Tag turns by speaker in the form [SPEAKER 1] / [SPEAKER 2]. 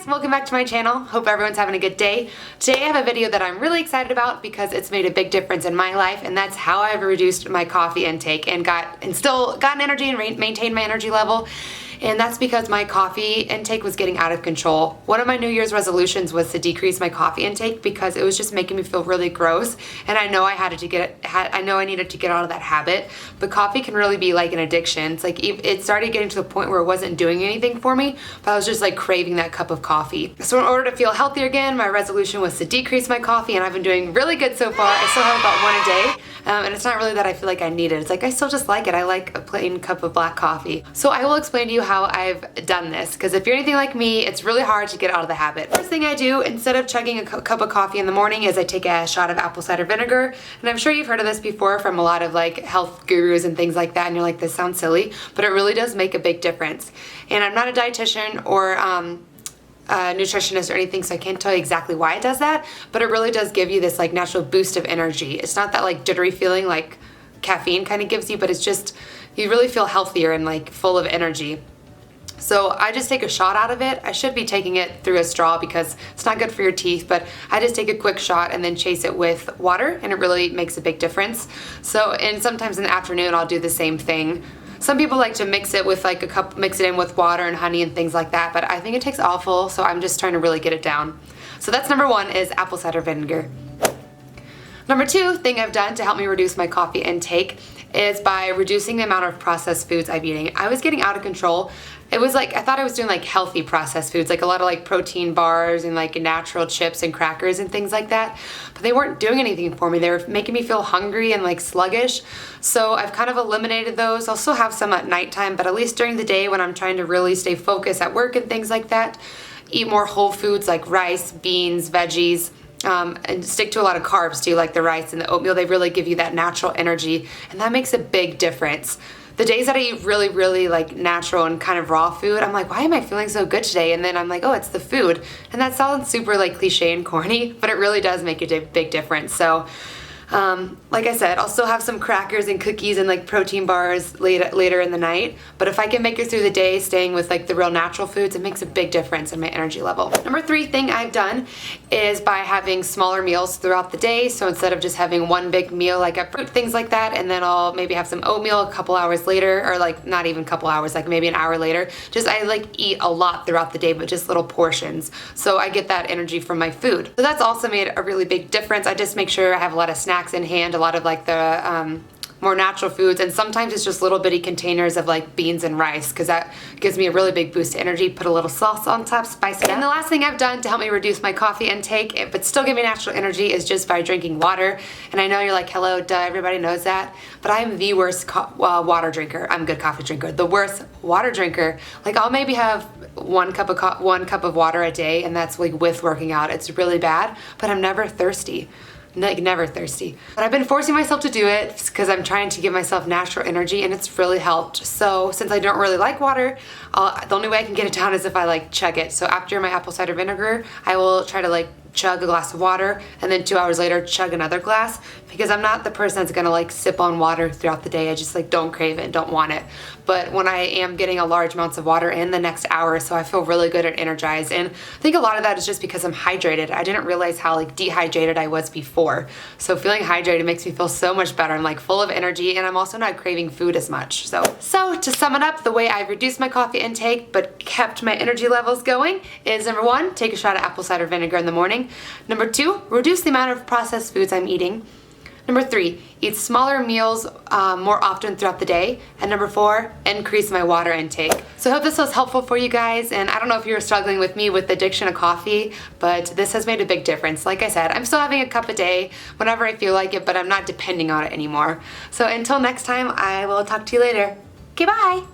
[SPEAKER 1] guys, welcome back to my channel. Hope everyone's having a good day. Today I have a video that I'm really excited about because it's made a big difference in my life, and that's how I've reduced my coffee intake and still gotten energy and maintained my energy level. And that's because my coffee intake was getting out of control. One of my New Year's resolutions was to decrease my coffee intake because it was just making me feel really gross, and I know I needed to get out of that habit. But coffee can really be like an addiction. It's like it started getting to the point where it wasn't doing anything for me, but I was just like craving that cup of coffee. So in order to feel healthier again, my resolution was to decrease my coffee, and I've been doing really good so far. I still have about one a day, and it's not really that I feel like I need it. It's like I still just like it. I like a plain cup of black coffee. So I will explain to you how I've done this, because if you're anything like me, it's really hard to get out of the habit. First thing I do, instead of chugging a cup of coffee in the morning, is I take a shot of apple cider vinegar. And I'm sure you've heard of this before from a lot of like health gurus and things like that, and you're like, this sounds silly, but it really does make a big difference. And I'm not a dietitian or nutritionist or anything, so I can't tell you exactly why it does that, but it really does give you this like natural boost of energy. It's not that like jittery feeling like caffeine kind of gives you, but it's just, you really feel healthier and like full of energy. So I just take a shot out of it. I should be taking it through a straw because it's not good for your teeth, but I just take a quick shot and then chase it with water, and it really makes a big difference. So, and sometimes in the afternoon I'll do the same thing. Some people like to mix it with like mix it in with water and honey and things like that, but I think it tastes awful, so I'm just trying to really get it down. So that's number one, is apple cider vinegar. Number two thing I've done to help me reduce my coffee intake is by reducing the amount of processed foods I'm eating. I was getting out of control. It was like, I thought I was doing like healthy processed foods, like a lot of like protein bars and like natural chips and crackers and things like that, but they weren't doing anything for me. They were making me feel hungry and like sluggish. So I've kind of eliminated those. I'll still have some at nighttime, but at least during the day when I'm trying to really stay focused at work and things like that, eat more whole foods like rice, beans, veggies, and stick to a lot of carbs too, like the rice and the oatmeal. They really give you that natural energy, and that makes a big difference. The days that I eat really like natural and kind of raw food, I'm like, why am I feeling so good today? And then I'm like, oh, it's the food. And that sounds super like cliche and corny, but it really does make a big difference. So like I said, I'll still have some crackers and cookies and like protein bars later in the night, but if I can make it through the day staying with like the real natural foods, it makes a big difference in my energy level. Number three thing I've done is by having smaller meals throughout the day. So instead of just having one big meal like a fruit, things like that, and then I'll maybe have some oatmeal a couple hours later, or like not even a couple hours, like maybe an hour later. Just I like eat a lot throughout the day, but just little portions. So I get that energy from my food. So that's also made a really big difference. I just make sure I have a lot of snacks in hand, a lot of like the more natural foods, and sometimes it's just little bitty containers of like beans and rice, because that gives me a really big boost to energy. Put a little sauce on top, spice it up. And the last thing I've done to help me reduce my coffee intake but still give me natural energy is just by drinking water. And I know you're like, hello, duh, everybody knows that, but I'm the worst water drinker. I'm a good coffee drinker, the worst water drinker. Like I'll maybe have one cup of water a day, and that's like with working out. It's really bad, but I'm never thirsty. Like never thirsty. But I've been forcing myself to do it because I'm trying to give myself natural energy, and it's really helped. So since I don't really like water, the only way I can get it down is if I like chug it. So after my apple cider vinegar, I will try to like chug a glass of water, and then 2 hours later chug another glass, because I'm not the person that's gonna like sip on water throughout the day. I just like don't crave it, don't want it. But when I am getting a large amounts of water in the next hour, so I feel really good and energized. And I think a lot of that is just because I'm hydrated. I didn't realize how like dehydrated I was before. So feeling hydrated makes me feel so much better. I'm like full of energy, and I'm also not craving food as much. So to sum it up, the way I've reduced my coffee intake but kept my energy levels going is: number one, take a shot of apple cider vinegar in the morning. Number two, reduce the amount of processed foods I'm eating. Number three, eat smaller meals more often throughout the day. And number four, increase my water intake. So I hope this was helpful for you guys, and I don't know if you're struggling with me with the addiction of coffee, but this has made a big difference. Like I said, I'm still having a cup a day whenever I feel like it, but I'm not depending on it anymore. So until next time, I will talk to you later. Okay, bye!